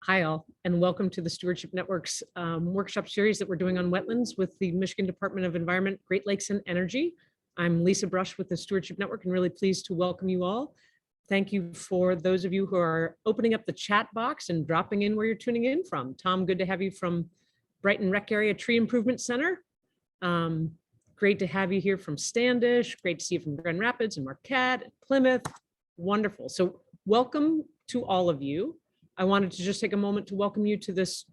Hi all, and welcome to the Stewardship Network's workshop series that we're doing on wetlands with the Michigan Department of Environment, Great Lakes and Energy. I'm Lisa Brush with the Stewardship Network and really pleased to welcome you all. Thank you for those of you who are opening up the chat box and dropping in where you're tuning in from. Tom, good to have you from Brighton Rec Area Tree Improvement Center. Great to have you here from Standish. Great to see you from Grand Rapids and Marquette, Plymouth. Wonderful. So welcome to all of you. I wanted to just take a moment to welcome you to this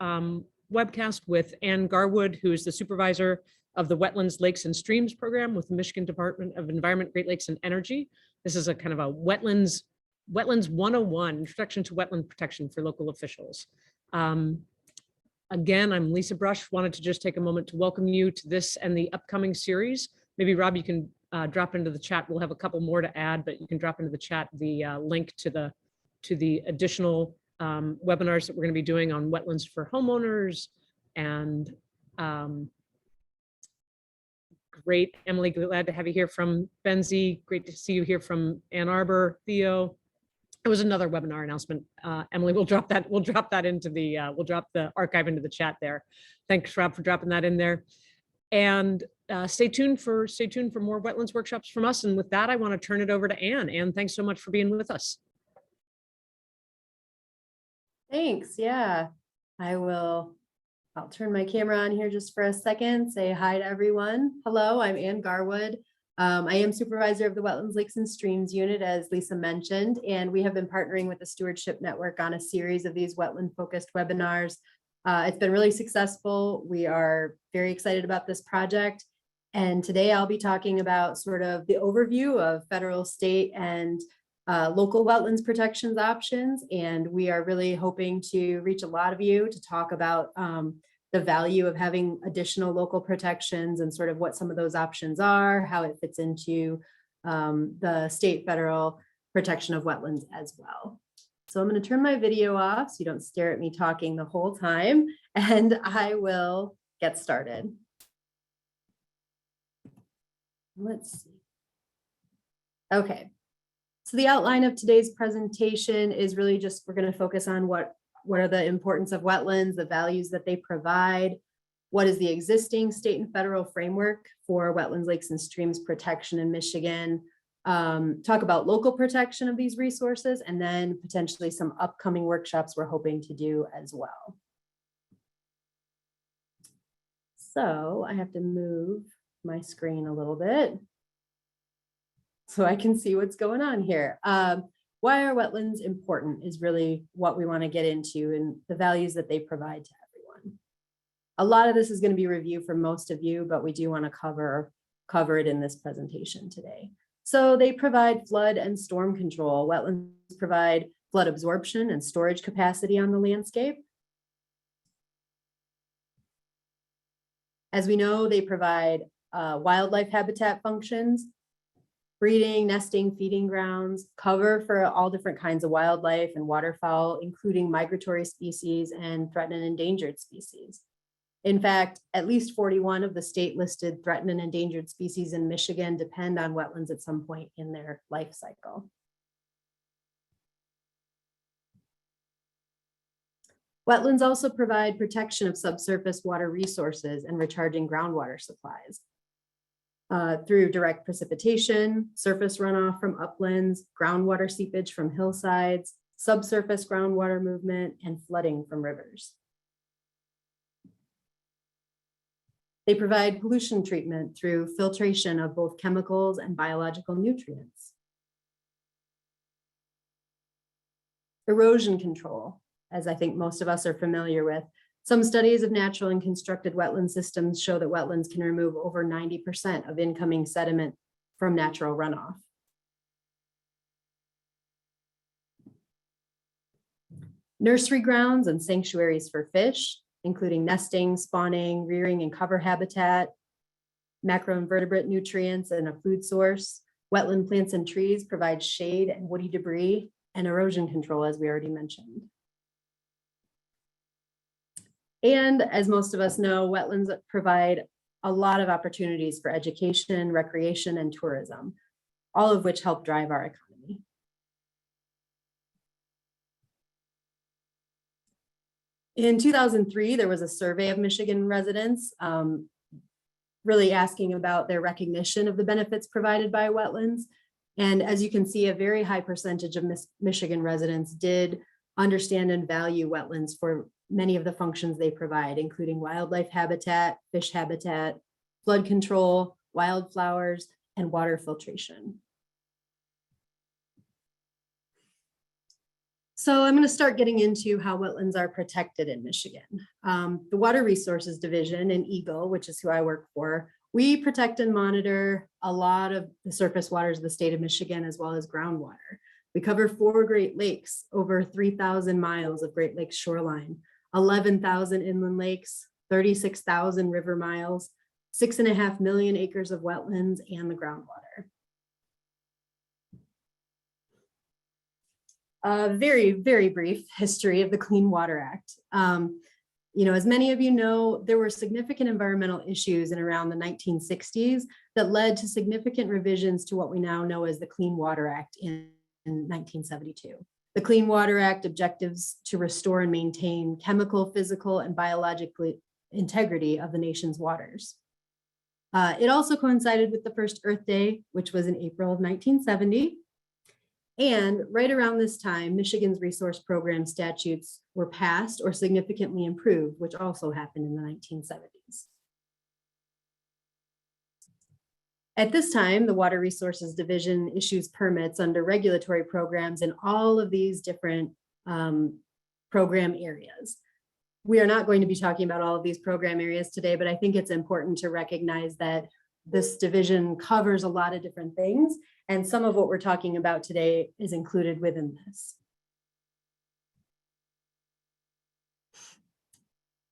webcast with Ann Garwood, who is the supervisor of the Wetlands, Lakes and Streams program with the Michigan Department of Environment, Great Lakes and Energy. This is a kind of a Wetlands 101, Introduction to Wetland Protection for local officials. Again, I'm Lisa Brush. Wanted to just take a moment to welcome you to this and the upcoming series. Maybe Rob, you can drop into the chat. We'll have a couple more to add, but you can drop into the chat the link to the additional webinars that we're going to be doing on wetlands for homeowners. And great, Emily, glad to have you here from Benzie. Great to see you here from Ann Arbor, Theo. It was another webinar announcement. Emily, we'll drop that into the, we'll drop the archive into the chat there. Thanks, Rob, for dropping that in there. And stay tuned for more wetlands workshops from us. And with that, I want to turn it over to Ann. Ann, thanks so much for being with us. Thanks. Yeah, I'll turn my camera on here just for a second, say hi to everyone. Hello, I'm Ann Garwood. I am supervisor of the Wetlands, Lakes and Streams unit, as Lisa mentioned, and we have been partnering with the Stewardship Network on a series of these wetland focused webinars. It's been really successful. We are very excited about this project. And today I'll be talking about sort of the overview of federal, state, and local wetlands protections options. And we are really hoping to reach a lot of you to talk about the value of having additional local protections and sort of what some of those options are, how it fits into the state federal protection of wetlands as well. So I'm going to turn my video off so you don't stare at me talking the whole time, and I will get started. Let's see. Okay. So the outline of today's presentation is really just, we're going to focus on what are the importance of wetlands, the values that they provide, what is the existing state and federal framework for wetlands, lakes, and streams protection in Michigan, talk about local protection of these resources, and then potentially some upcoming workshops we're hoping to do as well. So I have to move my screen a little bit so I can see what's going on here. Why are wetlands important is really what we want to get into, and the values that they provide to everyone. A lot of this is going to be review for most of you, but we do want to cover it in this presentation today. So they provide flood and storm control. Wetlands provide flood absorption and storage capacity on the landscape. As we know, they provide wildlife habitat functions, breeding, nesting, feeding grounds, cover for all different kinds of wildlife and waterfowl, including migratory species and threatened and endangered species. In fact, at least 41 of the state listed threatened and endangered species in Michigan depend on wetlands at some point in their life cycle. Wetlands also provide protection of subsurface water resources and recharging groundwater supplies. Through direct precipitation, surface runoff from uplands, groundwater seepage from hillsides, subsurface groundwater movement, and flooding from rivers. They provide pollution treatment through filtration of both chemicals and biological nutrients. Erosion control, as I think most of us are familiar with. Some studies of natural and constructed wetland systems show that wetlands can remove over 90% of incoming sediment from natural runoff. Nursery grounds and sanctuaries for fish, including nesting, spawning, rearing, and cover habitat, macroinvertebrate nutrients, and a food source. Wetland plants and trees provide shade and woody debris, and erosion control, as we already mentioned. And as most of us know, wetlands provide a lot of opportunities for education, recreation, and tourism, all of which help drive our economy. In 2003, there was a survey of Michigan residents really asking about their recognition of the benefits provided by wetlands. And as you can see, a very high percentage of Michigan residents did understand and value wetlands for many of the functions they provide, including wildlife habitat, fish habitat, flood control, wildflowers, and water filtration. So I'm going to start getting into how wetlands are protected in Michigan. The Water Resources Division in EGLE, which is who I work for, we protect and monitor a lot of the surface waters of the state of Michigan, as well as groundwater. We cover 4 Great Lakes, over 3,000 miles of Great Lakes shoreline, 11,000 inland lakes, 36,000 river miles, 6.5 million acres of wetlands, and the groundwater. A very, very brief history of the Clean Water Act. As many of you know, there were significant environmental issues in around the 1960s that led to significant revisions to what we now know as the Clean Water Act in 1972. The Clean Water Act objectives to restore and maintain chemical, physical, and biological integrity of the nation's waters. It also coincided with the first Earth Day, which was in April of 1970. And right around this time, Michigan's resource program statutes were passed or significantly improved, which also happened in the 1970s. At this time, the Water Resources Division issues permits under regulatory programs in all of these different program areas. We are not going to be talking about all of these program areas today, but I think it's important to recognize that this division covers a lot of different things, and some of what we're talking about today is included within this.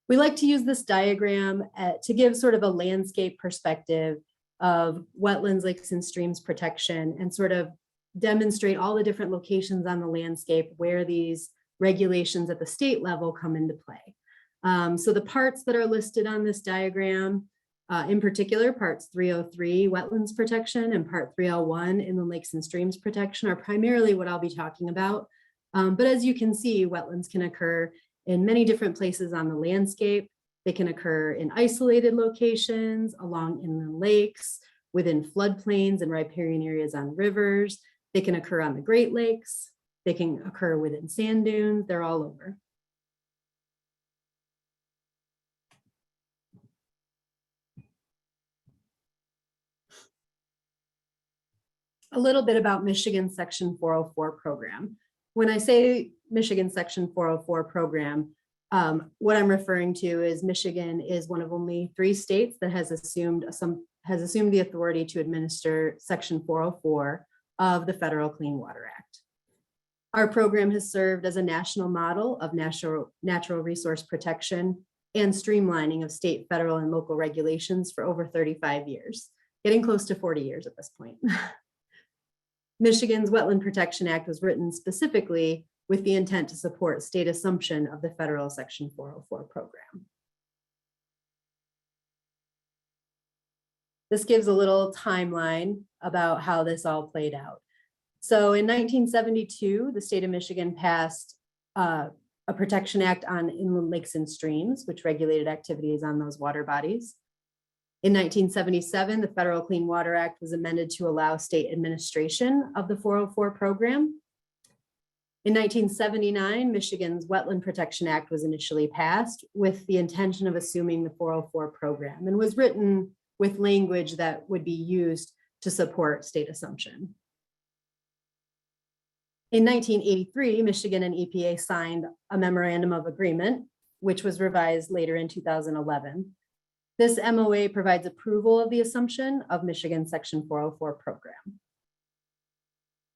We like to use this diagram to give sort of a landscape perspective of wetlands, lakes, and streams protection, and sort of demonstrate all the different locations on the landscape where these regulations at the state level come into play. So the parts that are listed on this diagram, in particular, parts 303, wetlands protection, and part 301, inland lakes and streams protection, are primarily what I'll be talking about. But as you can see, wetlands can occur in many different places on the landscape. They can occur in isolated locations, along inland lakes, within floodplains and riparian areas on rivers. They can occur on the Great Lakes. They can occur within sand dunes. They're all over. A little bit about Michigan's Section 404 program. When I say Michigan Section 404 program, what I'm referring to is Michigan is one of only 3 states that has assumed the authority to administer Section 404 of the Federal Clean Water Act. Our program has served as a national model of natural resource protection and streamlining of state, federal, and local regulations for over 35 years, getting close to 40 years at this point. Michigan's Wetland Protection Act was written specifically with the intent to support state assumption of the federal Section 404 program. This gives a little timeline about how this all played out. So in 1972, the state of Michigan passed a Protection Act on inland lakes and streams, which regulated activities on those water bodies. In 1977, the Federal Clean Water Act was amended to allow state administration of the 404 program. In 1979, Michigan's Wetland Protection Act was initially passed with the intention of assuming the 404 program, and was written with language that would be used to support state assumption. In 1983, Michigan and EPA signed a memorandum of agreement, which was revised later in 2011. This MOA provides approval of the assumption of Michigan's Section 404 program.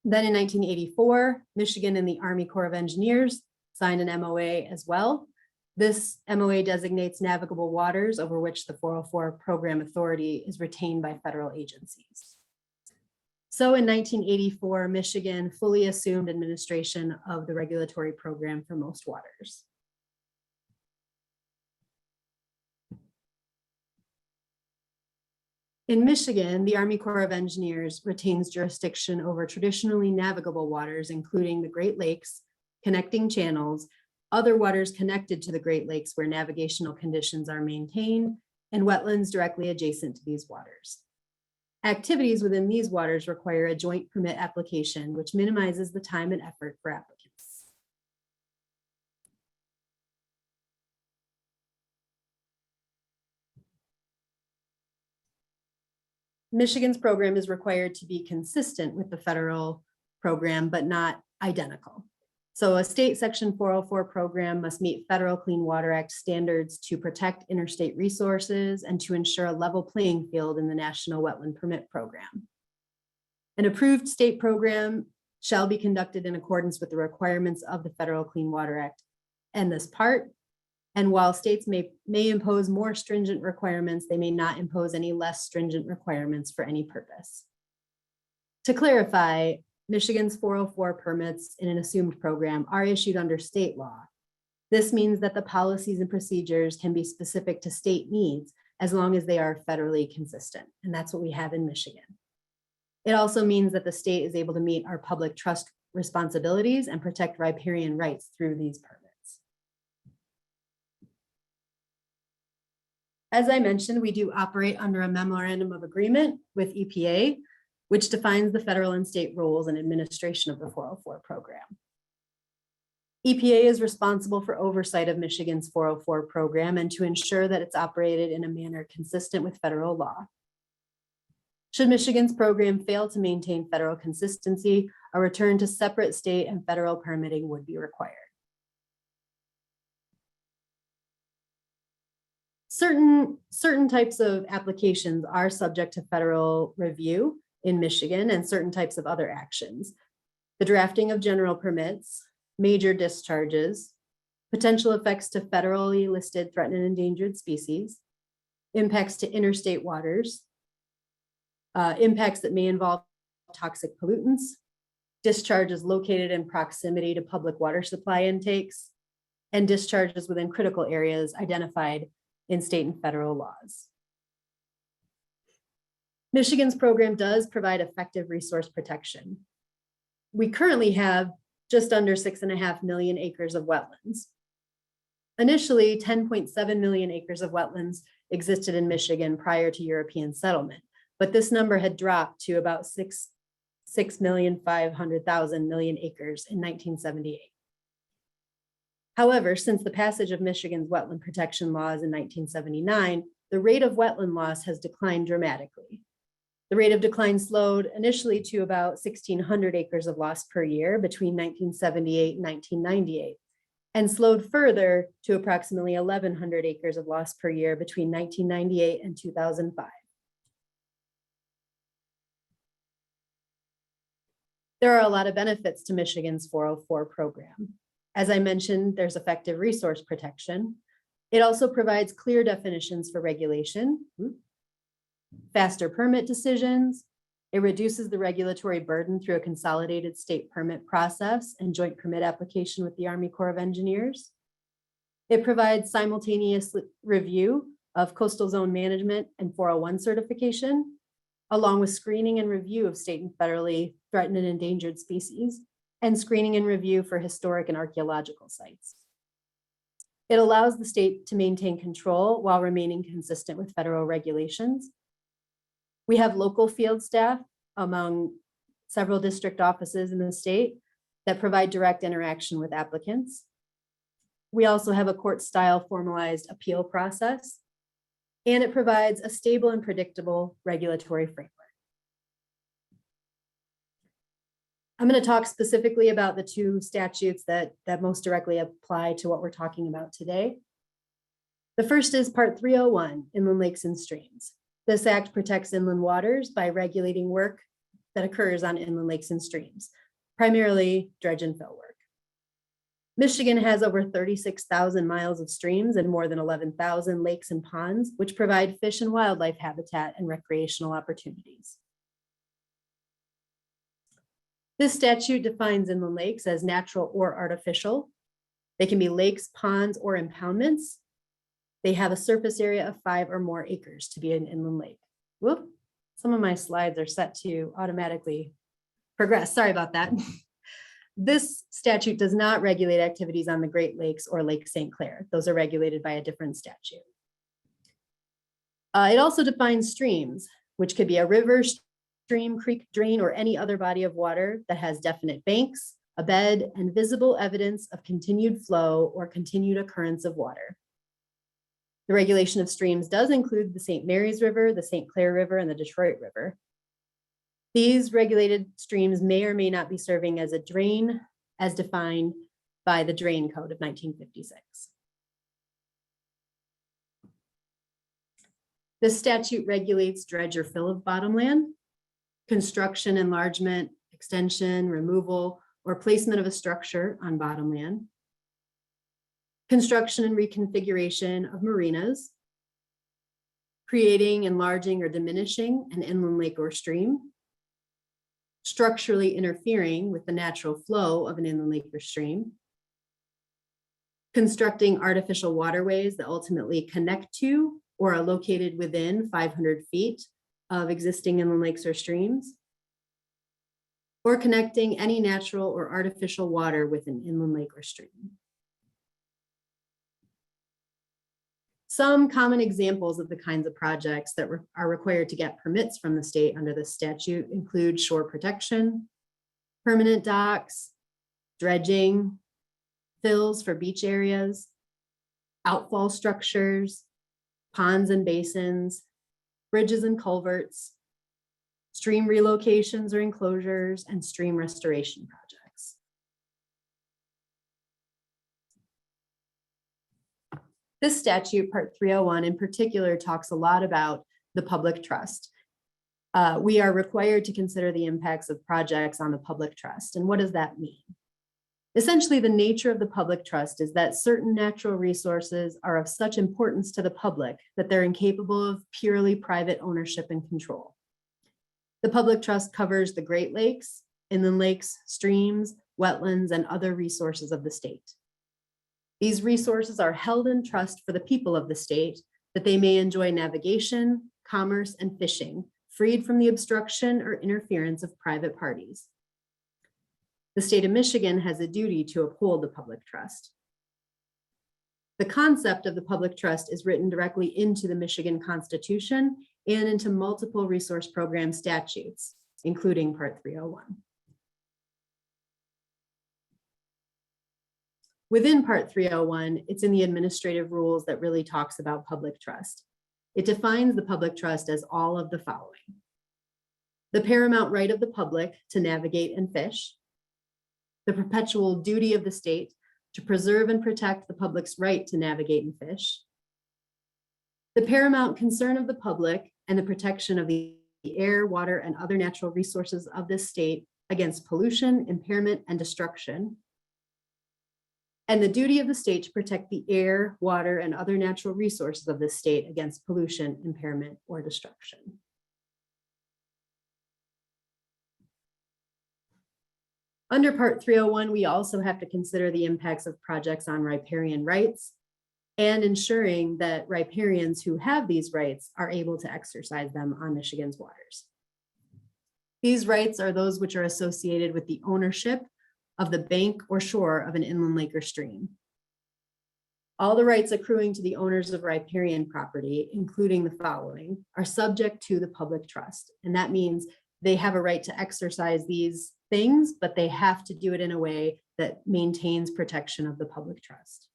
Then in 1984, Michigan and the Army Corps of Engineers signed an MOA as well. This MOA designates navigable waters over which the 404 program authority is retained by federal agencies. So in 1984, Michigan fully assumed administration of the regulatory program for most waters. In Michigan, the Army Corps of Engineers retains jurisdiction over traditionally navigable waters, including the Great Lakes, connecting channels, other waters connected to the Great Lakes where navigational conditions are maintained, and wetlands directly adjacent to these waters. Activities within these waters require a joint permit application, which minimizes the time and effort for applicants. Michigan's program is required to be consistent with the federal program, but not identical. So a state Section 404 program must meet Federal Clean Water Act standards to protect interstate resources and to ensure a level playing field in the National Wetland Permit Program. An approved state program shall be conducted in accordance with the requirements of the Federal Clean Water Act and this part. And while states may impose more stringent requirements, they may not impose any less stringent requirements for any purpose. To clarify, Michigan's 404 permits in an assumed program are issued under state law. This means that the policies and procedures can be specific to state needs as long as they are federally consistent. And that's what we have in Michigan. It also means that the state is able to meet our public trust responsibilities and protect riparian rights through these permits. As I mentioned, we do operate under a memorandum of agreement with EPA, which defines the federal and state roles and administration of the 404 program. EPA is responsible for oversight of Michigan's 404 program and to ensure that it's operated in a manner consistent with federal law. Should Michigan's program fail to maintain federal consistency, a return to separate state and federal permitting would be required. Certain types of applications are subject to federal review in Michigan and certain types of other actions. The drafting of general permits, major discharges, potential effects to federally listed threatened and endangered species, impacts to interstate waters, impacts that may involve toxic pollutants, discharges located in proximity to public water supply intakes, and discharges within critical areas identified in state and federal laws. Michigan's program does provide effective resource protection. We currently have just under 6.5 million acres of wetlands. Initially, 10.7 million acres of wetlands existed in Michigan prior to European settlement, but this number had dropped to about 6,500,000 million acres in 1978. However, since the passage of Michigan's wetland protection laws in 1979, the rate of wetland loss has declined dramatically. The rate of decline slowed initially to about 1,600 acres of loss per year between 1978 and 1998, and slowed further to approximately 1,100 acres of loss per year between 1998 and 2005. There are a lot of benefits to Michigan's 404 program. As I mentioned, there's effective resource protection. It also provides clear definitions for regulation, faster permit decisions. It reduces the regulatory burden through a consolidated state permit process and joint permit application with the Army Corps of Engineers. It provides simultaneous review of coastal zone management and 401 certification, along with screening and review of state and federally threatened and endangered species, and screening and review for historic and archaeological sites. It allows the state to maintain control while remaining consistent with federal regulations. We have local field staff among several district offices in the state that provide direct interaction with applicants. We also have a court-style formalized appeal process, and it provides a stable and predictable regulatory framework. I'm going to talk specifically about the two statutes that most directly apply to what we're talking about today. The first is Part 301, Inland Lakes and Streams. This act protects inland waters by regulating work that occurs on inland lakes and streams, primarily dredge and fill work. Michigan has over 36,000 miles of streams and more than 11,000 lakes and ponds, which provide fish and wildlife habitat and recreational opportunities. This statute defines inland lakes as natural or artificial. They can be lakes, ponds, or impoundments. They have a surface area of 5 or more acres to be an inland lake. Whoop, some of my slides are set to automatically progress. Sorry about that. This statute does not regulate activities on the Great Lakes or Lake St. Clair. Those are regulated by a different statute. It also defines streams, which could be a river, stream, creek, drain, or any other body of water that has definite banks, a bed, and visible evidence of continued flow or continued occurrence of water. The regulation of streams does include the St. Mary's River, the St. Clair River, and the Detroit River. These regulated streams may or may not be serving as a drain as defined by the Drain Code of 1956. This statute regulates dredge or fill of bottomland, construction, enlargement, extension, removal, or placement of a structure on bottomland, construction and reconfiguration of marinas, creating, enlarging, or diminishing an inland lake or stream, structurally interfering with the natural flow of an inland lake or stream, constructing artificial waterways that ultimately connect to or are located within 500 feet of existing inland lakes or streams, or connecting any natural or artificial water with an inland lake or stream. Some common examples of the kinds of projects that are required to get permits from the state under the statute include shore protection, permanent docks, dredging, fills for beach areas, outfall structures, ponds and basins, bridges and culverts, stream relocations or enclosures, and stream restoration projects. This statute, Part 301 in particular, talks a lot about the public trust. We are required to consider the impacts of projects on the public trust. And what does that mean? Essentially, the nature of the public trust is that certain natural resources are of such importance to the public that they're incapable of purely private ownership and control. The public trust covers the Great Lakes, inland lakes, streams, wetlands, and other resources of the state. These resources are held in trust for the people of the state that they may enjoy navigation, commerce, and fishing, freed from the obstruction or interference of private parties. The state of Michigan has a duty to uphold the public trust. The concept of the public trust is written directly into the Michigan Constitution and into multiple resource program statutes, including Part 301. Within Part 301, it's in the administrative rules that really talks about public trust. It defines the public trust as all of the following: the paramount right of the public to navigate and fish, the perpetual duty of the state to preserve and protect the public's right to navigate and fish, the paramount concern of the public and the protection of the air, water, and other natural resources of this state against pollution, impairment, and destruction, and the duty of the state to protect the air, water, and other natural resources of this state against pollution, impairment, or destruction. Under Part 301, we also have to consider the impacts of projects on riparian rights and ensuring that riparians who have these rights are able to exercise them on Michigan's waters. These rights are those which are associated with the ownership of the bank or shore of an inland lake or stream. All the rights accruing to the owners of riparian property, including the following, are subject to the public trust. And that means they have a right to exercise these things, but they have to do it in a way that maintains protection of the public trust.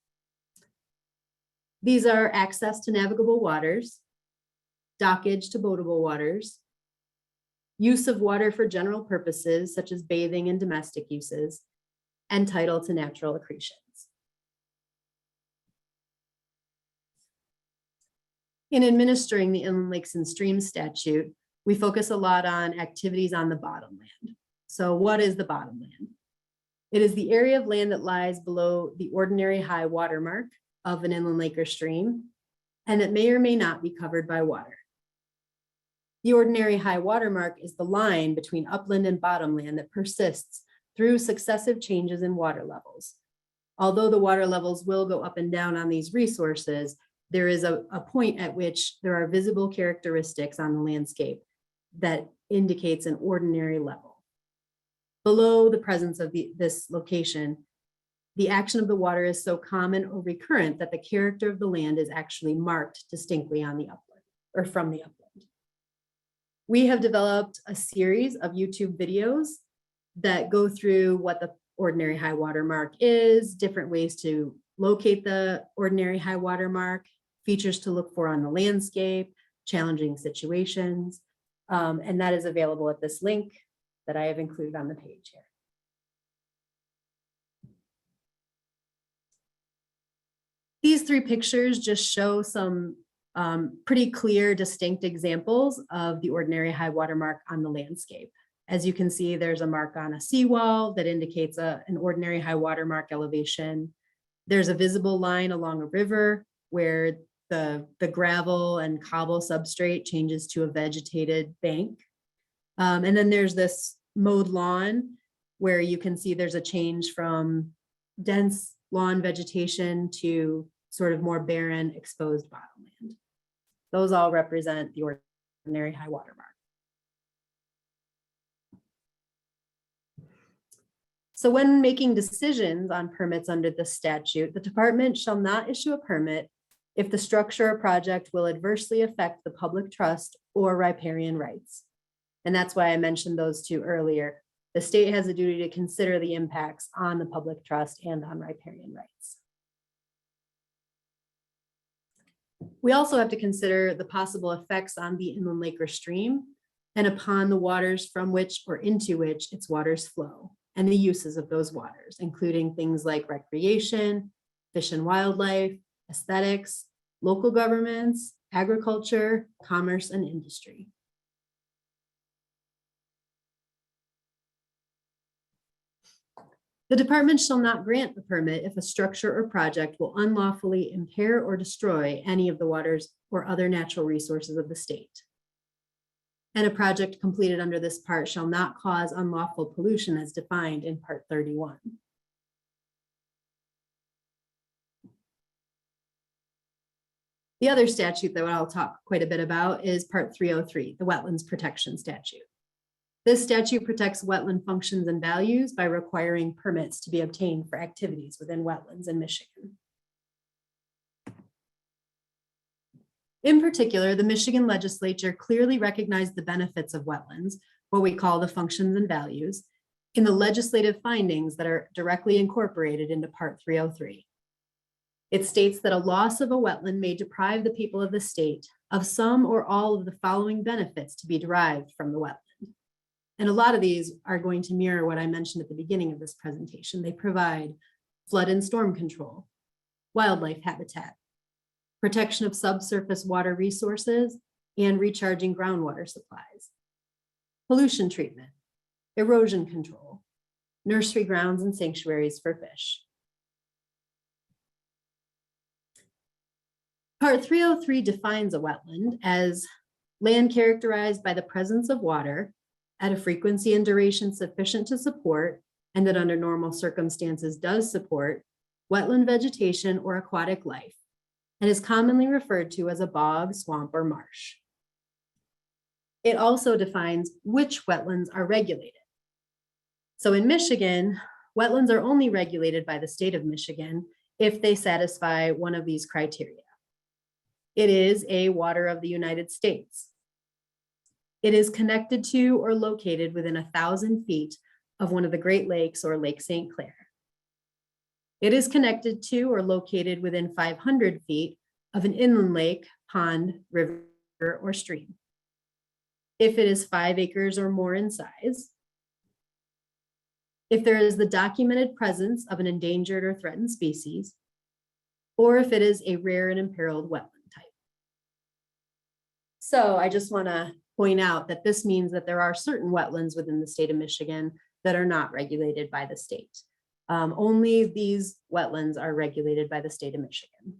These are access to navigable waters, dockage to boatable waters, use of water for general purposes such as bathing and domestic uses, and title to natural accretions. In administering the Inland Lakes and Streams statute, we focus a lot on activities on the bottomland. So what is the bottomland? It is the area of land that lies below the ordinary high water mark of an inland lake or stream, and it may or may not be covered by water. The ordinary high water mark is the line between upland and bottomland that persists through successive changes in water levels. Although the water levels will go up and down on these resources, there is a point at which there are visible characteristics on the landscape that indicates an ordinary level. below the presence of this location, the action of the water is so common or recurrent that the character of the land is actually marked distinctly on the upland or from the upland. We have developed a series of YouTube videos that go through what the ordinary high water mark is, different ways to locate the ordinary high water mark, features to look for on the landscape, challenging situations, and that is available at this link that I have included on the page here. These three pictures just show some pretty clear, distinct examples of the ordinary high water mark on the landscape. As you can see, there's a mark on a seawall that indicates an ordinary high water mark elevation. There's a visible line along a river where the gravel and cobble substrate changes to a vegetated bank. And then there's this mowed lawn where you can see there's a change from dense lawn vegetation to sort of more barren exposed bottomland. Those all represent the ordinary high water mark. So when making decisions on permits under this statute, the department shall not issue a permit if the structure or project will adversely affect the public trust or riparian rights. And that's why I mentioned those two earlier. The state has a duty to consider the impacts on the public trust and on riparian rights. We also have to consider the possible effects on the inland lake or stream and upon the waters from which or into which its waters flow, and the uses of those waters, including things like recreation, fish and wildlife, aesthetics, local governments, agriculture, commerce, and industry. The department shall not grant the permit if a structure or project will unlawfully impair or destroy any of the waters or other natural resources of the state. And a project completed under this part shall not cause unlawful pollution as defined in Part 31. The other statute that I'll talk quite a bit about is Part 303, the Wetlands Protection Statute. This statute protects wetland functions and values by requiring permits to be obtained for activities within wetlands in Michigan. In particular, the Michigan legislature clearly recognized the benefits of wetlands, what we call the functions and values, in the legislative findings that are directly incorporated into Part 303. It states that a loss of a wetland may deprive the people of the state of some or all of the following benefits to be derived from the wetland. And a lot of these are going to mirror what I mentioned at the beginning of this presentation. They provide flood and storm control, wildlife habitat, protection of subsurface water resources, and recharging groundwater supplies, pollution treatment, erosion control, nursery grounds and sanctuaries for fish. Part 303 defines a wetland as land characterized by the presence of water at a frequency and duration sufficient to support, and that under normal circumstances does support, wetland vegetation or aquatic life, and is commonly referred to as a bog, swamp, or marsh. It also defines which wetlands are regulated. So in Michigan, wetlands are only regulated by the state of Michigan if they satisfy one of these criteria. It is a water of the United States. It is connected to or located within 1,000 feet of one of the Great Lakes or Lake St. Clair. It is connected to or located within 500 feet of an inland lake, pond, river, or stream. If it is 5 acres or more in size. If there is the documented presence of an endangered or threatened species, or if it is a rare and imperiled wetland type. So I just want to point out that this means that there are certain wetlands within the state of Michigan that are not regulated by the state. Only these wetlands are regulated by the state of Michigan.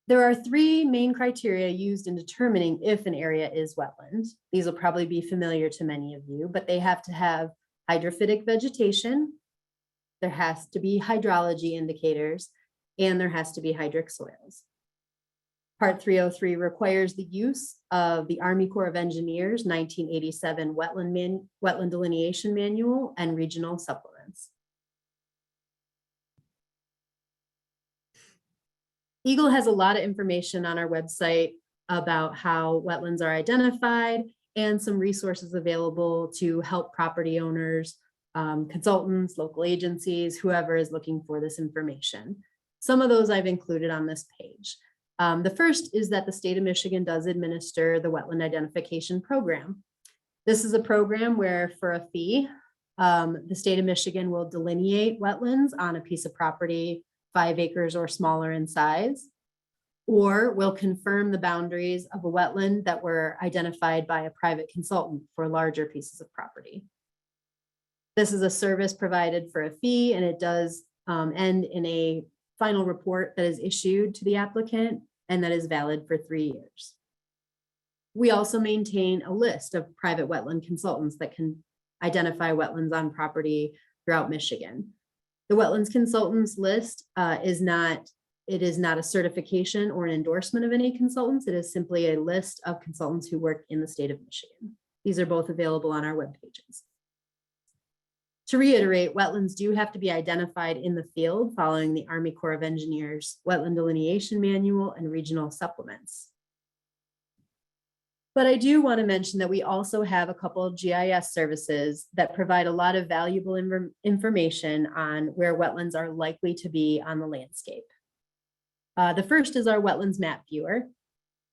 There are 3 main criteria used in determining if an area is wetland. These will probably be familiar to many of you, but they have to have hydrophytic vegetation, there has to be hydrology indicators, and there has to be hydric soils. Part 303 requires the use of the Army Corps of Engineers 1987 Wetland Delineation Manual and regional supplements. EGLE has a lot of information on our website about how wetlands are identified and some resources available to help property owners, consultants, local agencies, whoever is looking for this information. Some of those I've included on this page. The first is that the state of Michigan does administer the Wetland Identification Program. This is a program where for a fee, the state of Michigan will delineate wetlands on a piece of property 5 acres or smaller in size, or will confirm the boundaries of a wetland that were identified by a private consultant for larger pieces of property. This is a service provided for a fee, and it does end in a final report that is issued to the applicant and that is valid for 3 years. We also maintain a list of private wetland consultants that can identify wetlands on property throughout Michigan. The wetlands consultants list is not a certification or an endorsement of any consultants. It is simply a list of consultants who work in the state of Michigan. These are both available on our web pages. To reiterate, wetlands do have to be identified in the field following the Army Corps of Engineers Wetland Delineation Manual and regional supplements. But I do want to mention that we also have a couple of GIS services that provide a lot of valuable information on where wetlands are likely to be on the landscape. The first is our Wetlands Map Viewer,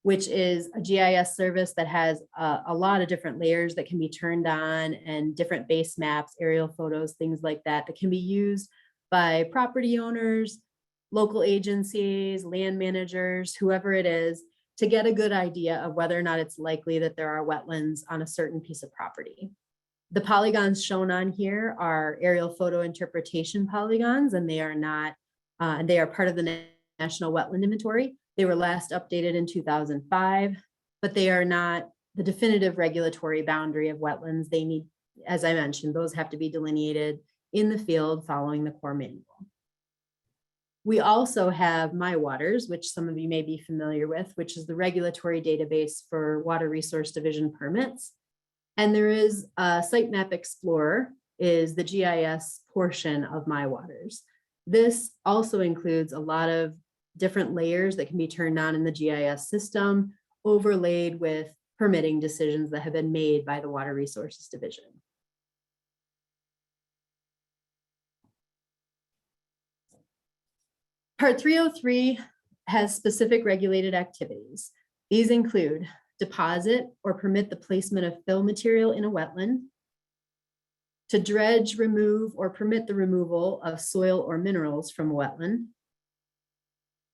which is a GIS service that has a lot of different layers that can be turned on and different base maps, aerial photos, things like that, that can be used by property owners, local agencies, land managers, whoever it is, to get a good idea of whether or not it's likely that there are wetlands on a certain piece of property. The polygons shown on here are aerial photo interpretation polygons, and they are not, they are part of the National Wetland Inventory. They were last updated in 2005, but they are not the definitive regulatory boundary of wetlands. They need, as I mentioned, those have to be delineated in the field following the Corps manual. We also have MyWaters, which some of you may be familiar with, which is the regulatory database for Water Resource Division permits. And there is a Sitemap Explorer is the GIS portion of MyWaters. This also includes a lot of different layers that can be turned on in the GIS system, overlaid with permitting decisions that have been made by the Water Resources Division. Part 303 has specific regulated activities. These include deposit or permit the placement of fill material in a wetland, to dredge, remove, or permit the removal of soil or minerals from a wetland,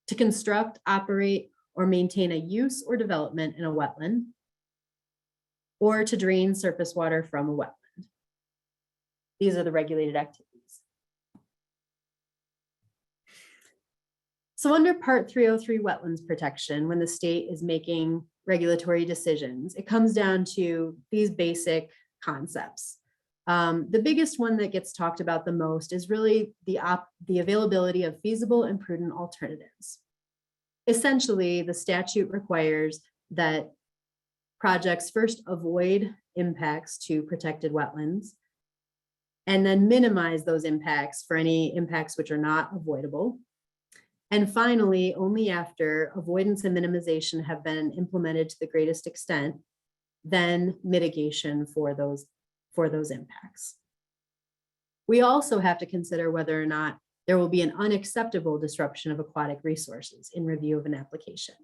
to construct, operate, or maintain a use or development in a wetland, or to drain surface water from a wetland. These are the regulated activities. So under Part 303 wetlands protection, when the state is making regulatory decisions, it comes down to these basic concepts. The biggest one that gets talked about the most is really the availability of feasible and prudent alternatives. Essentially, the statute requires that projects first avoid impacts to protected wetlands and then minimize those impacts for any impacts which are not avoidable. And finally, only after avoidance and minimization have been implemented to the greatest extent, then mitigation for those impacts. We also have to consider whether or not there will be an unacceptable disruption of aquatic resources in review of an application.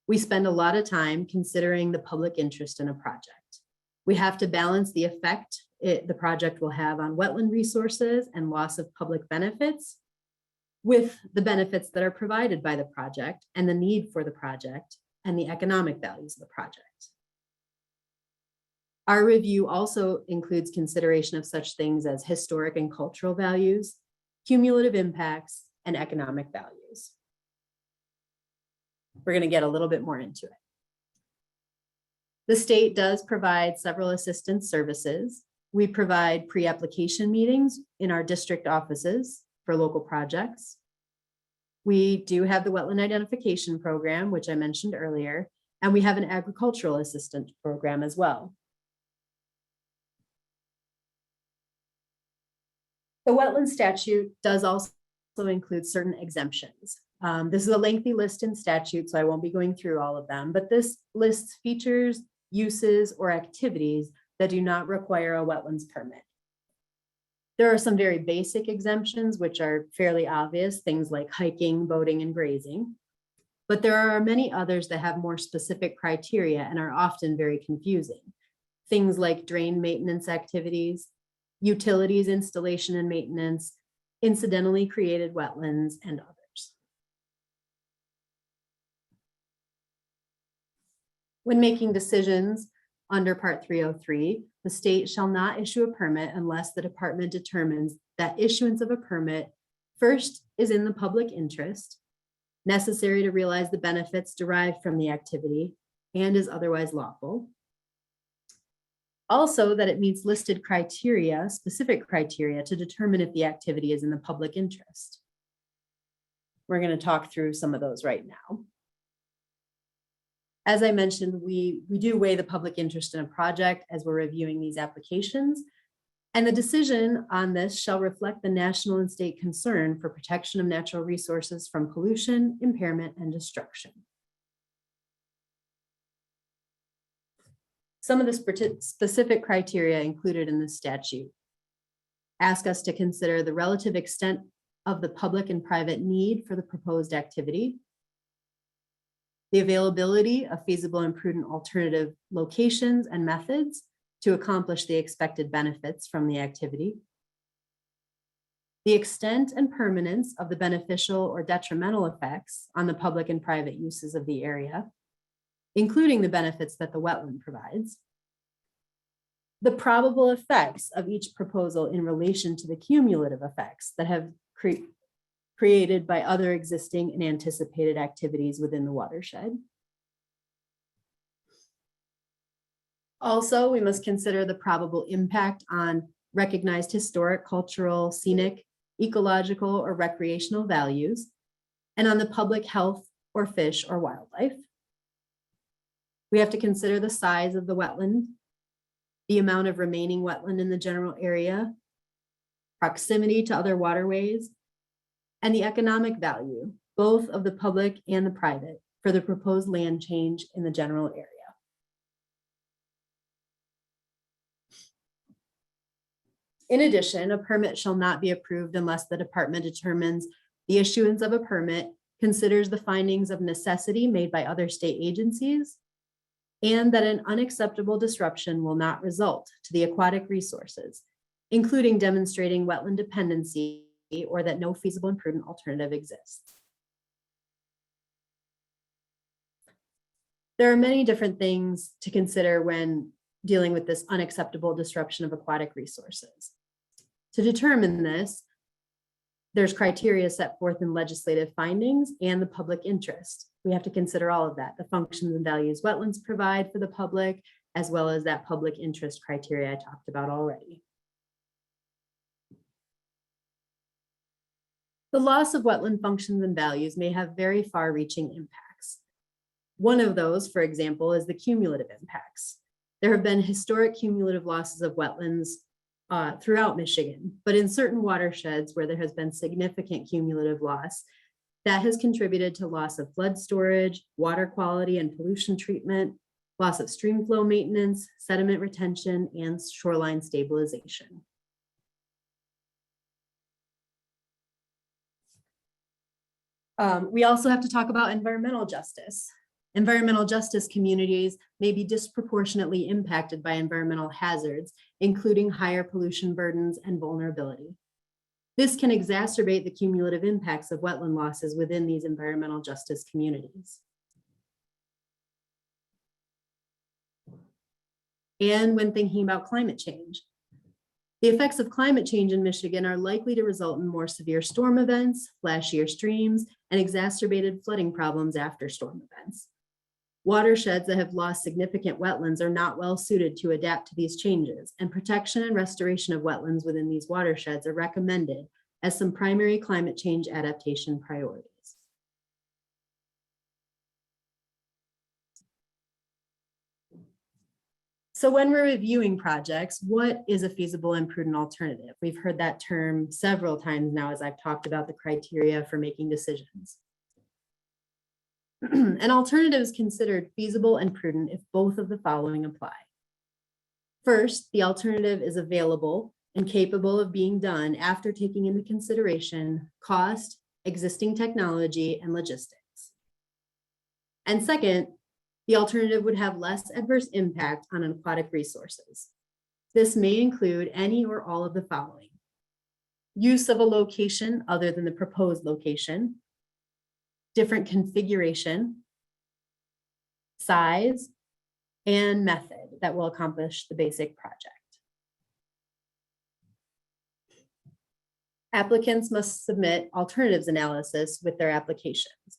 We spend a lot of time considering the public interest in a project. We have to balance the effect the project will have on wetland resources and loss of public benefits with the benefits that are provided by the project and the need for the project and the economic values of the project. Our review also includes consideration of such things as historic and cultural values, cumulative impacts, and economic values. We're going to get a little bit more into it. The state does provide several assistance services. We provide pre-application meetings in our district offices for local projects. We do have the Wetland Identification Program, which I mentioned earlier, and we have an Agricultural Assistance Program as well. The wetland statute does also include certain exemptions. This is a lengthy list in statute, so I won't be going through all of them, but this lists features, uses, or activities that do not require a wetlands permit. There are some very basic exemptions, which are fairly obvious, things like hiking, boating, and grazing. But there are many others that have more specific criteria and are often very confusing. Things like drain maintenance activities, utilities installation and maintenance, incidentally created wetlands, and others. When making decisions under Part 303, the state shall not issue a permit unless the department determines that issuance of a permit first is in the public interest, necessary to realize the benefits derived from the activity, and is otherwise lawful. Also, that it meets listed criteria, specific criteria, to determine if the activity is in the public interest. We're going to talk through some of those right now. As I mentioned, we do weigh the public interest in a project as we're reviewing these applications, and the decision on this shall reflect the national and state concern for protection of natural resources from pollution, impairment, and destruction. Some of the specific criteria included in the statute ask us to consider the relative extent of the public and private need for the proposed activity, the availability of feasible and prudent alternative locations and methods to accomplish the expected benefits from the activity, the extent and permanence of the beneficial or detrimental effects on the public and private uses of the area, including the benefits that the wetland provides, the probable effects of each proposal in relation to the cumulative effects that have created by other existing and anticipated activities within the watershed. Also, we must consider the probable impact on recognized historic, cultural, scenic, ecological, or recreational values, and on the public health or fish or wildlife. We have to consider the size of the wetland, the amount of remaining wetland in the general area, proximity to other waterways, and the economic value, both of the public and the private, for the proposed land change in the general area. In addition, a permit shall not be approved unless the department determines the issuance of a permit considers the findings of necessity made by other state agencies, and that an unacceptable disruption will not result to the aquatic resources, including demonstrating wetland dependency or that no feasible and prudent alternative exists. There are many different things to consider when dealing with this unacceptable disruption of aquatic resources. To determine this, there's criteria set forth in legislative findings and the public interest. We have to consider all of that, the functions and values wetlands provide for the public, as well as that public interest criteria I talked about already. The loss of wetland functions and values may have very far-reaching impacts. One of those, for example, is the cumulative impacts. There have been historic cumulative losses of wetlands throughout Michigan, but in certain watersheds where there has been significant cumulative loss, that has contributed to loss of flood storage, water quality and pollution treatment, loss of stream flow maintenance, sediment retention, and shoreline stabilization. We also have to talk about environmental justice. Environmental justice communities may be disproportionately impacted by environmental hazards, including higher pollution burdens and vulnerability. This can exacerbate the cumulative impacts of wetland losses within these environmental justice communities. And when thinking about climate change, the effects of climate change in Michigan are likely to result in more severe storm events, flashier streams, and exacerbated flooding problems after storm events. Watersheds that have lost significant wetlands are not well suited to adapt to these changes, and protection and restoration of wetlands within these watersheds are recommended as some primary climate change adaptation priorities. So when we're reviewing projects, what is a feasible and prudent alternative? We've heard that term several times now as I've talked about the criteria for making decisions. An alternative is considered feasible and prudent if both of the following apply. First, the alternative is available and capable of being done after taking into consideration cost, existing technology, and logistics. And second, the alternative would have less adverse impact on aquatic resources. This may include any or all of the following: use of a location other than the proposed location, different configuration, size, and method that will accomplish the basic project. Applicants must submit alternatives analysis with their applications.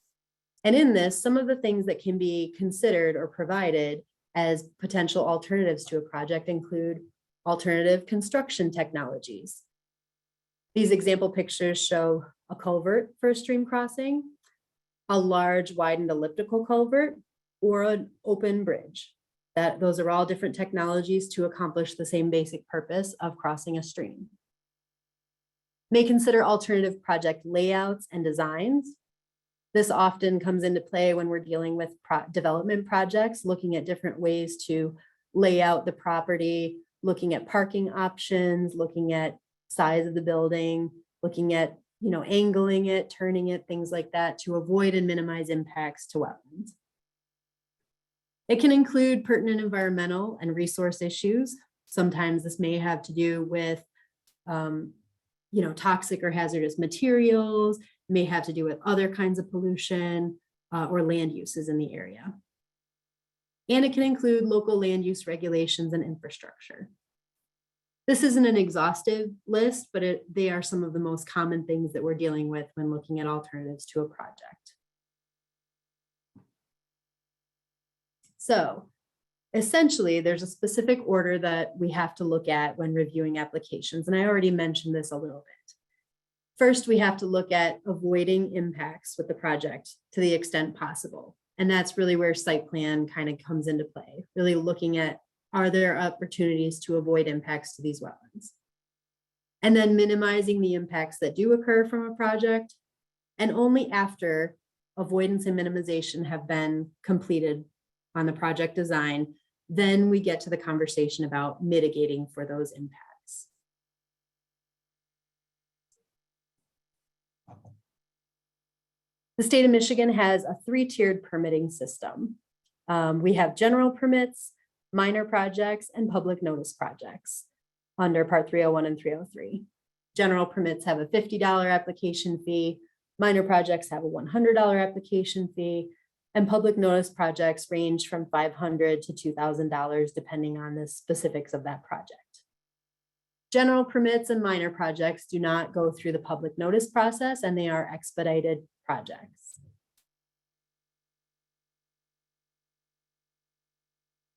And in this, some of the things that can be considered or provided as potential alternatives to a project include alternative construction technologies. These example pictures show a culvert for a stream crossing, a large widened elliptical culvert, or an open bridge. Those are all different technologies to accomplish the same basic purpose of crossing a stream. May consider alternative project layouts and designs. This often comes into play when we're dealing with development projects, looking at different ways to lay out the property, looking at parking options, looking at size of the building, looking at, angling it, turning it, things like that to avoid and minimize impacts to wetlands. It can include pertinent environmental and resource issues. Sometimes this may have to do with toxic or hazardous materials, may have to do with other kinds of pollution or land uses in the area. And it can include local land use regulations and infrastructure. This isn't an exhaustive list, but they are some of the most common things that we're dealing with when looking at alternatives to a project. So essentially, there's a specific order that we have to look at when reviewing applications. And I already mentioned this a little bit. First, we have to look at avoiding impacts with the project to the extent possible. And that's really where site plan kind of comes into play, really looking at, are there opportunities to avoid impacts to these wetlands? And then minimizing the impacts that do occur from a project, and only after avoidance and minimization have been completed on the project design, then we get to the conversation about mitigating for those impacts. The state of Michigan has a 3-tiered permitting system. We have general permits, minor projects, and public notice projects under Part 301 and 303. General permits have a $50 application fee, minor projects have a $100 application fee, and public notice projects range from $500 to $2,000 depending on the specifics of that project. General permits and minor projects do not go through the public notice process, and they are expedited projects.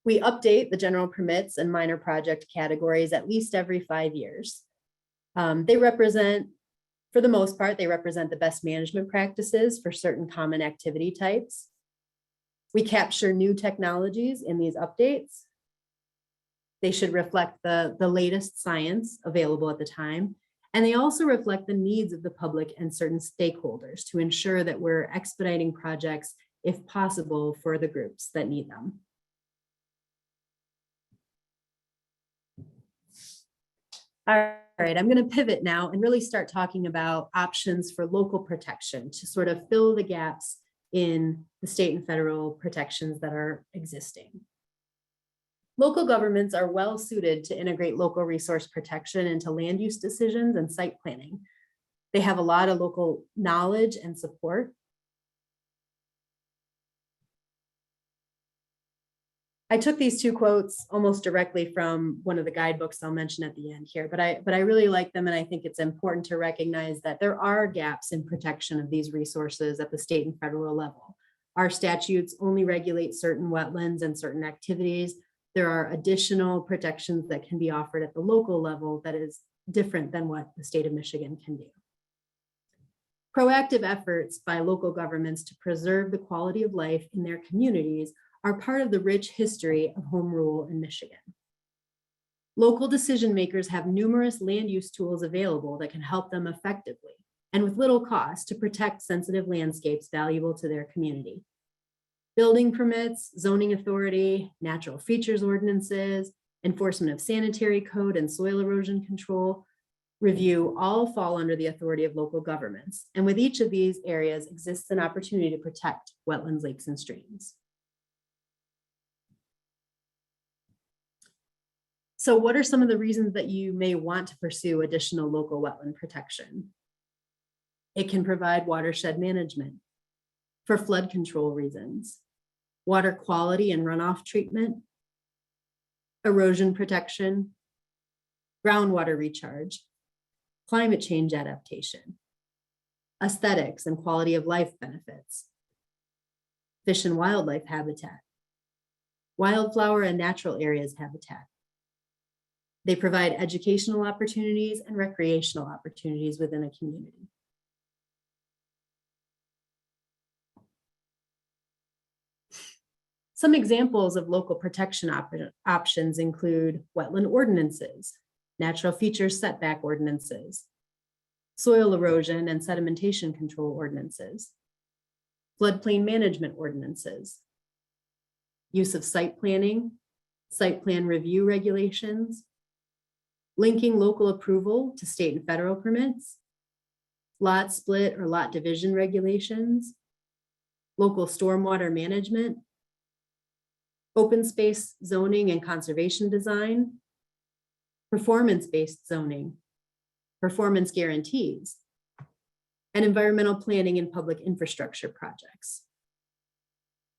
We update the general permits and minor project categories at least every 5 years. They represent, for the most part, they represent the best management practices for certain common activity types. We capture new technologies in these updates. They should reflect the latest science available at the time. And they also reflect the needs of the public and certain stakeholders to ensure that we're expediting projects, if possible, for the groups that need them. All right, I'm going to pivot now and really start talking about options for local protection to sort of fill the gaps in the state and federal protections that are existing. Local governments are well suited to integrate local resource protection into land use decisions and site planning. They have a lot of local knowledge and support. I took these 2 quotes almost directly from one of the guidebooks I'll mention at the end here, but I really like them, and I think it's important to recognize that there are gaps in protection of these resources at the state and federal level. Our statutes only regulate certain wetlands and certain activities. There are additional protections that can be offered at the local level that is different than what the state of Michigan can do. Proactive efforts by local governments to preserve the quality of life in their communities are part of the rich history of home rule in Michigan. Local decision makers have numerous land use tools available that can help them effectively and with little cost to protect sensitive landscapes valuable to their community. Building permits, zoning authority, natural features ordinances, enforcement of sanitary code and soil erosion control review all fall under the authority of local governments. And with each of these areas exists an opportunity to protect wetlands, lakes, and streams. So what are some of the reasons that you may want to pursue additional local wetland protection? It can provide watershed management for flood control reasons, water quality and runoff treatment, erosion protection, groundwater recharge, climate change adaptation, aesthetics and quality of life benefits, fish and wildlife habitat, wildflower and natural areas habitat. They provide educational opportunities and recreational opportunities within a community. Some examples of local protection options include wetland ordinances, natural features setback ordinances, soil erosion and sedimentation control ordinances, floodplain management ordinances, use of site planning, site plan review regulations, linking local approval to state and federal permits, lot split or lot division regulations, local stormwater management, open space zoning and conservation design, performance-based zoning, performance guarantees, and environmental planning and public infrastructure projects.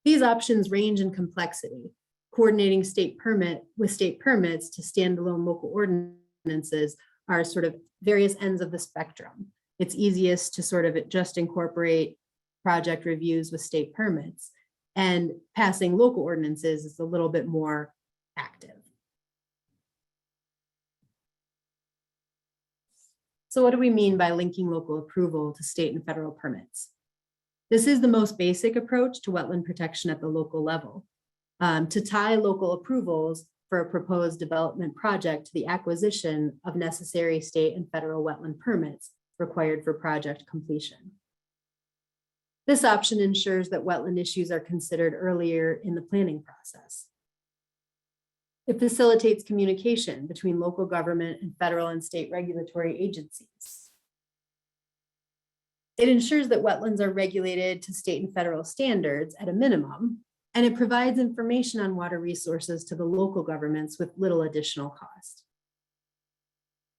These options range in complexity, coordinating state permits to standalone local ordinances are sort of various ends of the spectrum. It's easiest to sort of just incorporate project reviews with state permits, and passing local ordinances is a little bit more active. So what do we mean by linking local approval to state and federal permits? This is the most basic approach to wetland protection at the local level. To tie local approvals for a proposed development project to the acquisition of necessary state and federal wetland permits required for project completion. This option ensures that wetland issues are considered earlier in the planning process. It facilitates communication between local government and federal and state regulatory agencies. It ensures that wetlands are regulated to state and federal standards at a minimum, and it provides information on water resources to the local governments with little additional cost.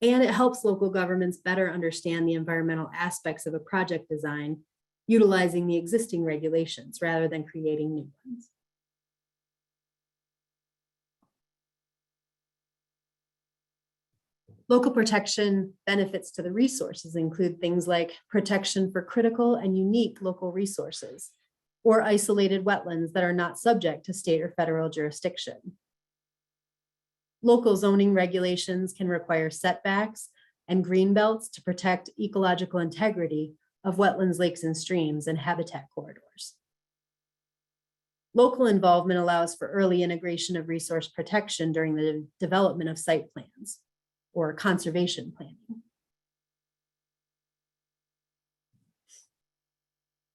And it helps local governments better understand the environmental aspects of a project design, utilizing the existing regulations rather than creating new ones. Local protection benefits to the resources include things like protection for critical and unique local resources, or isolated wetlands that are not subject to state or federal jurisdiction. Local zoning regulations can require setbacks and green belts to protect ecological integrity of wetlands, lakes, and streams and habitat corridors. Local involvement allows for early integration of resource protection during the development of site plans or conservation planning.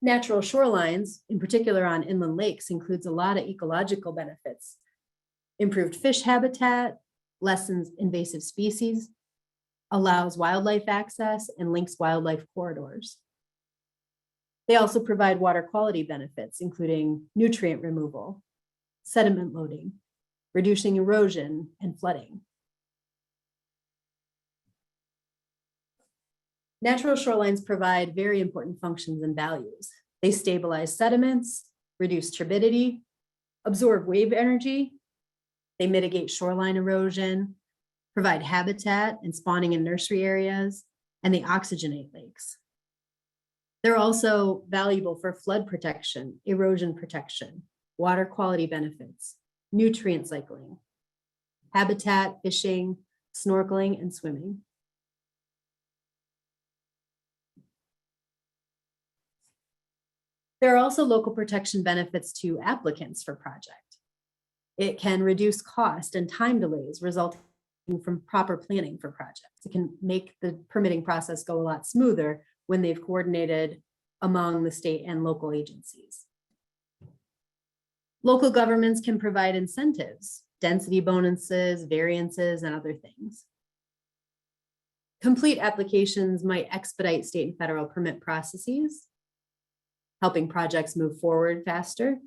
Natural shorelines, in particular on inland lakes, includes a lot of ecological benefits. Improved fish habitat, lessens invasive species, allows wildlife access, and links wildlife corridors. They also provide water quality benefits, including nutrient removal, sediment loading, reducing erosion, and flooding. Natural shorelines provide very important functions and values. They stabilize sediments, reduce turbidity, absorb wave energy. They mitigate shoreline erosion, provide habitat and spawning and nursery areas, and they oxygenate lakes. They're also valuable for flood protection, erosion protection, water quality benefits, nutrient cycling, habitat, fishing, snorkeling, and swimming. There are also local protection benefits to applicants for project. It can reduce cost and time delays resulting from proper planning for projects. It can make the permitting process go a lot smoother when they've coordinated among the state and local agencies. Local governments can provide incentives, density bonuses, variances, and other things. Complete applications might expedite state and federal permit processes, helping projects move forward faster.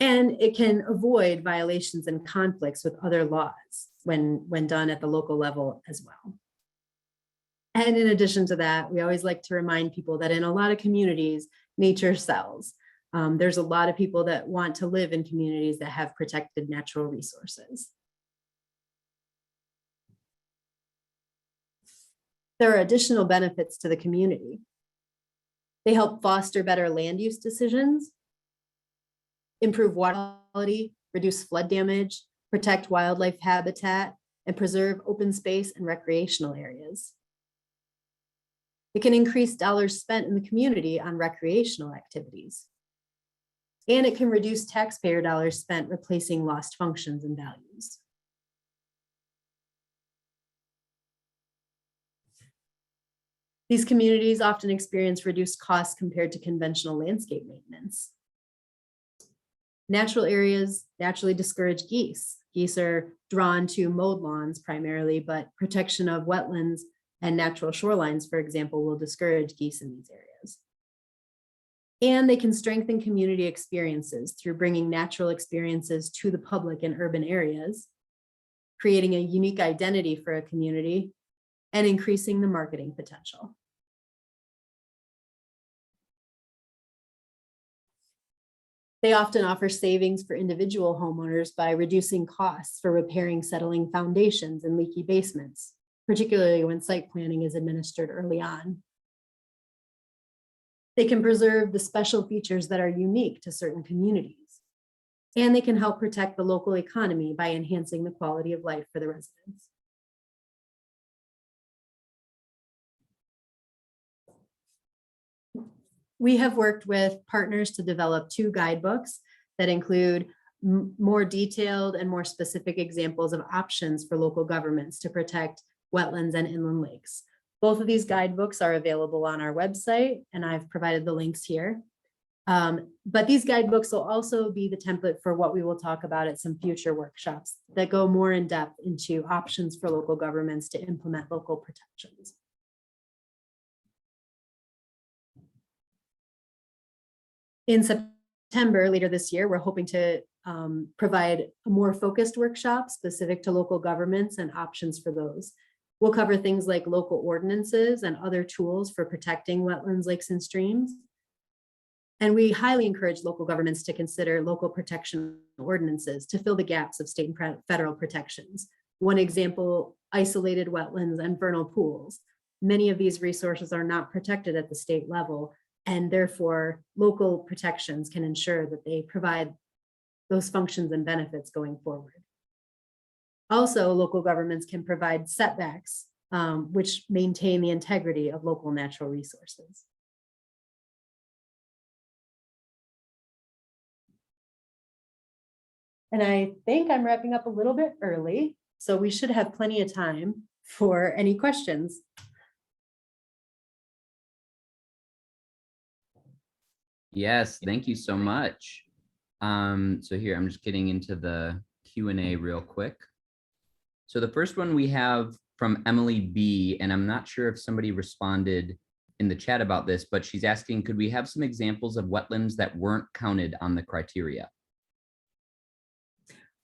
And it can avoid violations and conflicts with other laws when done at the local level as well. And in addition to that, we always like to remind people that in a lot of communities, nature sells. There's a lot of people that want to live in communities that have protected natural resources. There are additional benefits to the community. They help foster better land use decisions, improve water quality, reduce flood damage, protect wildlife habitat, and preserve open space and recreational areas. It can increase dollars spent in the community on recreational activities. And it can reduce taxpayer dollars spent replacing lost functions and values. These communities often experience reduced costs compared to conventional landscape maintenance. Natural areas naturally discourage geese. Geese are drawn to mowed lawns primarily, but protection of wetlands and natural shorelines, for example, will discourage geese in these areas. And they can strengthen community experiences through bringing natural experiences to the public in urban areas, creating a unique identity for a community, and increasing the marketing potential. They often offer savings for individual homeowners by reducing costs for repairing settling foundations and leaky basements, particularly when site planning is administered early on. They can preserve the special features that are unique to certain communities, and they can help protect the local economy by enhancing the quality of life for the residents. We have worked with partners to develop 2 guidebooks that include more detailed and more specific examples of options for local governments to protect wetlands and inland lakes. Both of these guidebooks are available on our website, and I've provided the links here. But these guidebooks will also be the template for what we will talk about at some future workshops that go more in depth into options for local governments to implement local protections. In September, later this year, we're hoping to provide a more focused workshop specific to local governments and options for those. We'll cover things like local ordinances and other tools for protecting wetlands, lakes, and streams. And we highly encourage local governments to consider local protection ordinances to fill the gaps of state and federal protections. One example, isolated wetlands and vernal pools. Many of these resources are not protected at the state level, and therefore local protections can ensure that they provide those functions and benefits going forward. Also, local governments can provide setbacks, which maintain the integrity of local natural resources. And I think I'm wrapping up a little bit early, so we should have plenty of time for any questions. Yes, thank you so much. So here, I'm just getting into the Q&A real quick. So the first one we have from Emily B, and I'm not sure if somebody responded in the chat about this, but she's asking, could we have some examples of wetlands that weren't counted on the criteria?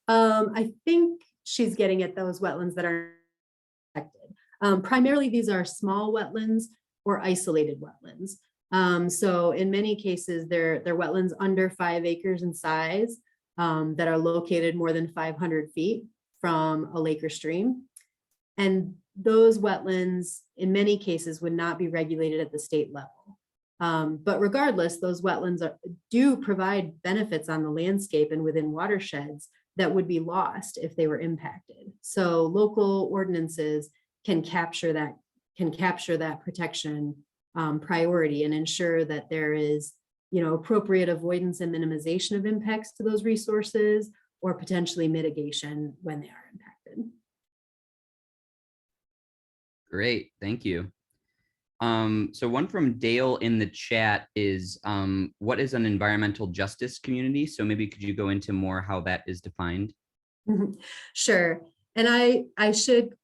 I think she's getting at those wetlands that are protected. Primarily, these are small wetlands or isolated wetlands. So in many cases, they're wetlands under 5 acres in size that are located more than 500 feet from a lake or stream. And those wetlands, in many cases, would not be regulated at the state level. But regardless, those wetlands do provide benefits on the landscape and within watersheds that would be lost if they were impacted. So local ordinances can capture that protection priority and ensure that there is appropriate avoidance and minimization of impacts to those resources, or potentially mitigation when they are impacted. Great, thank you. So one from Dale in the chat is, what is an environmental justice community? So maybe could you go into more how that is defined? Sure. And I should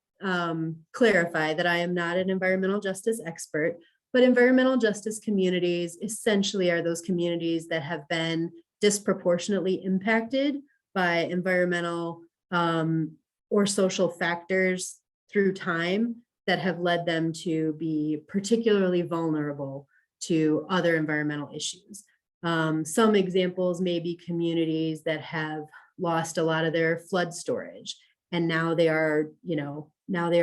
clarify that I am not an environmental justice expert, but environmental justice communities essentially are those communities that have been disproportionately impacted by environmental or social factors through time that have led them to be particularly vulnerable to other environmental issues. Some examples may be communities that have lost a lot of their flood storage, and now they are,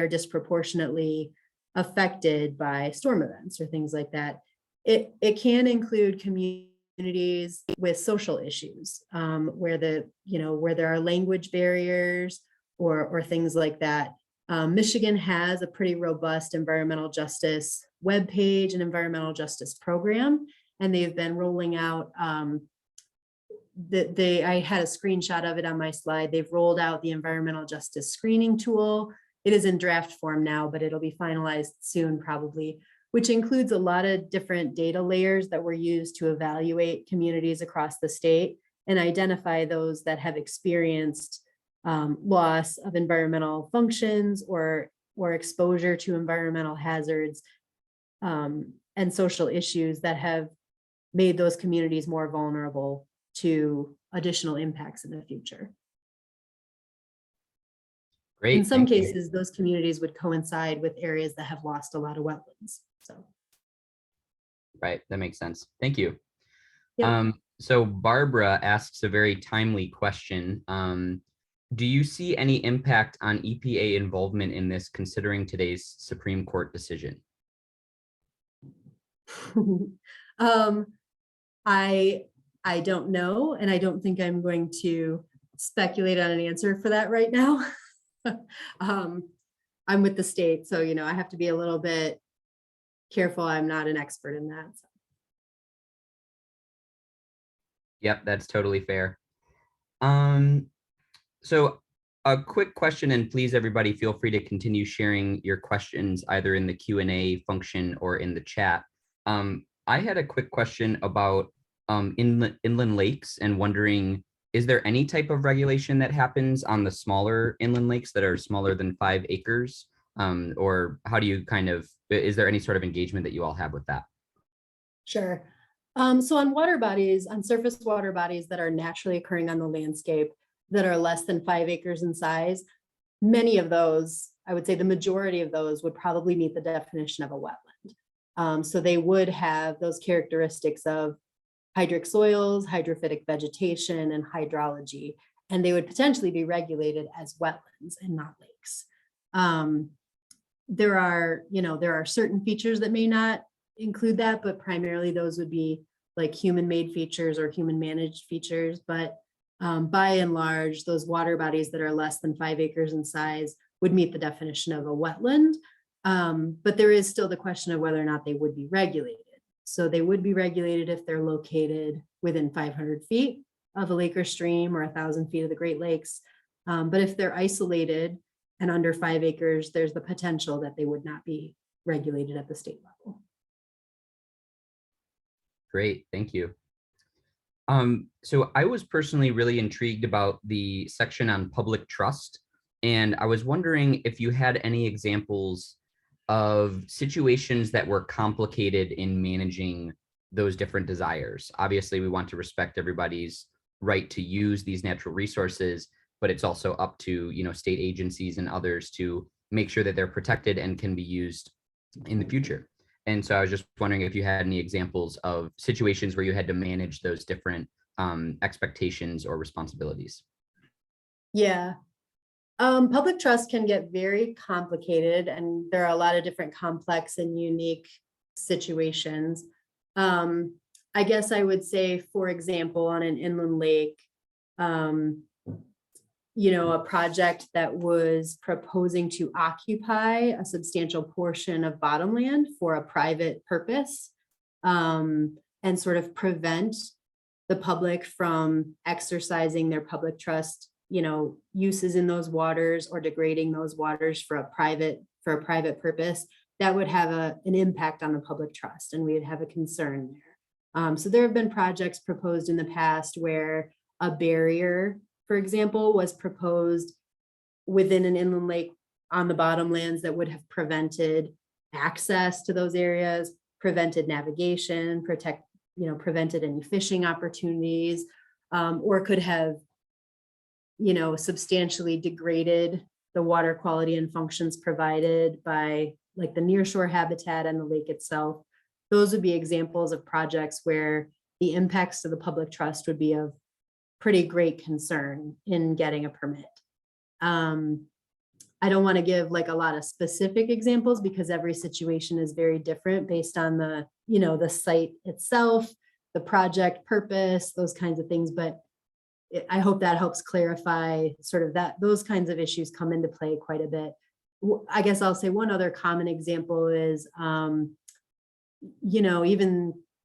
disproportionately affected by storm events or things like that. It can include communities with social issues, where there are language barriers or things like that. Michigan has a pretty robust environmental justice webpage and environmental justice program, and they've been rolling out I had a screenshot of it on my slide. They've rolled out the environmental justice screening tool. It is in draft form now, but it'll be finalized soon probably, which includes a lot of different data layers that were used to evaluate communities across the state and identify those that have experienced loss of environmental functions or exposure to environmental hazards and social issues that have made those communities more vulnerable to additional impacts in the future. Great. In some cases, those communities would coincide with areas that have lost a lot of wetlands. So, right, that makes sense. Thank you. Yep. So Barbara asks a very timely question. Do you see any impact on EPA involvement in this, considering today's Supreme Court decision? I don't know, and I don't think I'm going to speculate on an answer for that right now. I'm with the state, so I have to be a little bit careful. I'm not an expert in that. So. Yep, that's totally fair. So a quick question, and please everybody feel free to continue sharing your questions either in the Q&A function or in the chat. I had a quick question about inland lakes and wondering, is there any type of regulation that happens on the smaller inland lakes that are smaller than 5 acres? Or how do you is there any sort of engagement that you all have with that? Sure. So on water bodies, on surface water bodies that are naturally occurring on the landscape that are less than 5 acres in size, many of those, I would say the majority of those would probably meet the definition of a wetland. So they would have those characteristics of hydric soils, hydrophytic vegetation, and hydrology, and they would potentially be regulated as wetlands and not lakes. There are certain features that may not include that, but primarily those would be like human-made features or human-managed features. But by and large, those water bodies that are less than 5 acres in size would meet the definition of a wetland. But there is still the question of whether or not they would be regulated. So they would be regulated if they're located within 500 feet of a lake or stream or 1,000 feet of the Great Lakes. But if they're isolated and under 5 acres, there's the potential that they would not be regulated at the state level. Great, thank you. So I was personally really intrigued about the section on public trust, and I was wondering if you had any examples of situations that were complicated in managing those different desires. Obviously, we want to respect everybody's right to use these natural resources, but it's also up to state agencies and others to make sure that they're protected and can be used in the future. And so I was just wondering if you had any examples of situations where you had to manage those different expectations or responsibilities. Yeah. Public trust can get very complicated, and there are a lot of different complex and unique situations. I guess I would say, for example, on an inland lake, a project that was proposing to occupy a substantial portion of bottomland for a private purpose. and sort of prevent the public from exercising their public trust, uses in those waters or degrading those waters for a private purpose, that would have an impact on the public trust, and we would have a concern there. So there have been projects proposed in the past where a barrier, for example, was proposed within an inland lake on the bottomlands that would have prevented access to those areas, prevented navigation, prevented any fishing opportunities, or could have, substantially degraded the water quality and functions provided by like the nearshore habitat and the lake itself. Those would be examples of projects where the impacts to the public trust would be of pretty great concern in getting a permit. I don't want to give like a lot of specific examples because every situation is very different based on the, the site itself, the project purpose, those kinds of things. But I hope that helps clarify sort of that those kinds of issues come into play quite a bit. I guess I'll say one other common example is,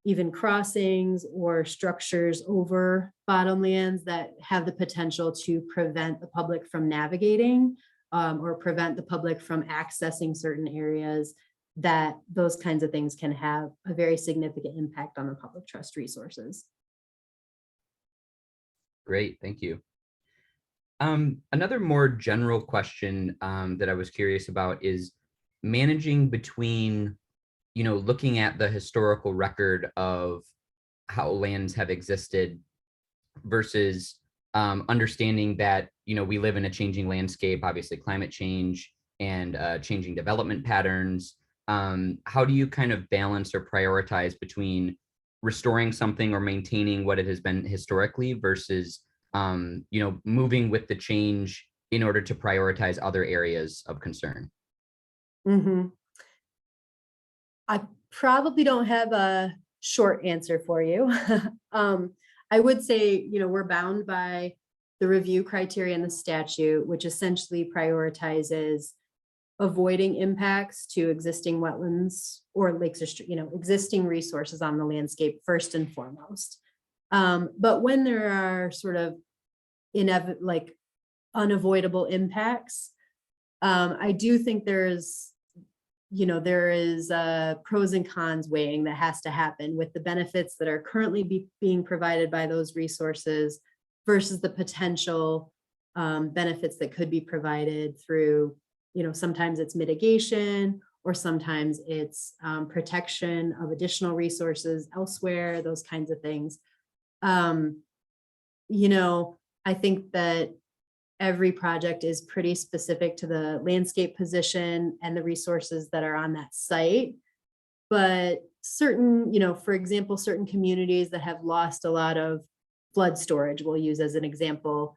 even crossings or structures over bottomlands that have the potential to prevent the public from navigating or prevent the public from accessing certain areas, that those kinds of things can have a very significant impact on the public trust resources. Great, thank you. Another more general question that I was curious about is managing between, looking at the historical record of how lands have existed versus understanding that, we live in a changing landscape, obviously climate change and changing development patterns. How do you kind of balance or prioritize between restoring something or maintaining what it has been historically versus, moving with the change in order to prioritize other areas of concern? Mm-hmm. I probably don't have a short answer for you. I would say, we're bound by the review criteria in the statute, which essentially prioritizes avoiding impacts to existing wetlands or lakes or, existing resources on the landscape first and foremost. But when there are sort of unavoidable impacts, I do think there is pros and cons weighing that has to happen with the benefits that are currently being provided by those resources versus the potential benefits that could be provided through, sometimes it's mitigation or sometimes it's protection of additional resources elsewhere, those kinds of things. I think that every project is pretty specific to the landscape position and the resources that are on that site. But certain, for example, certain communities that have lost a lot of flood storage, we'll use as an example,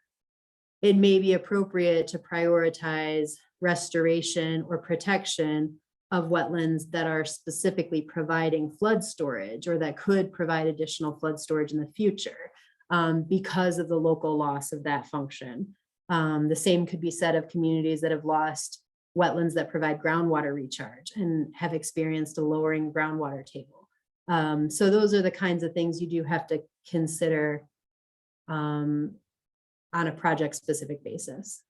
it may be appropriate to prioritize restoration or protection of wetlands that are specifically providing flood storage or that could provide additional flood storage in the future because of the local loss of that function. The same could be said of communities that have lost wetlands that provide groundwater recharge and have experienced a lowering groundwater table. So those are the kinds of things you do have to consider on a project specific basis.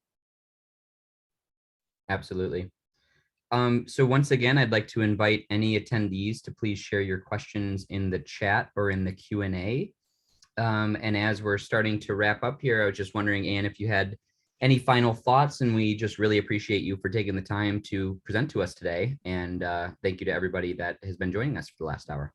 Absolutely. So once again, I'd like to invite any attendees to please share your questions in the chat or in the Q&A. And as we're starting to wrap up here, I was just wondering, Anne, if you had any final thoughts, and we just really appreciate you for taking the time to present to us today. And thank you to everybody that has been joining us for the last hour.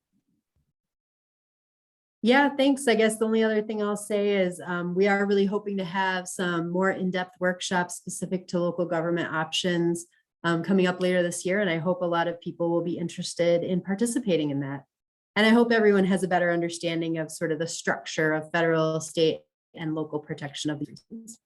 Yeah, thanks. I guess the only other thing I'll say is we are really hoping to have some more in-depth workshops specific to local government options coming up later this year. And I hope a lot of people will be interested in participating in that. And I hope everyone has a better understanding of sort of the structure of federal, state, and local protection of these reasons.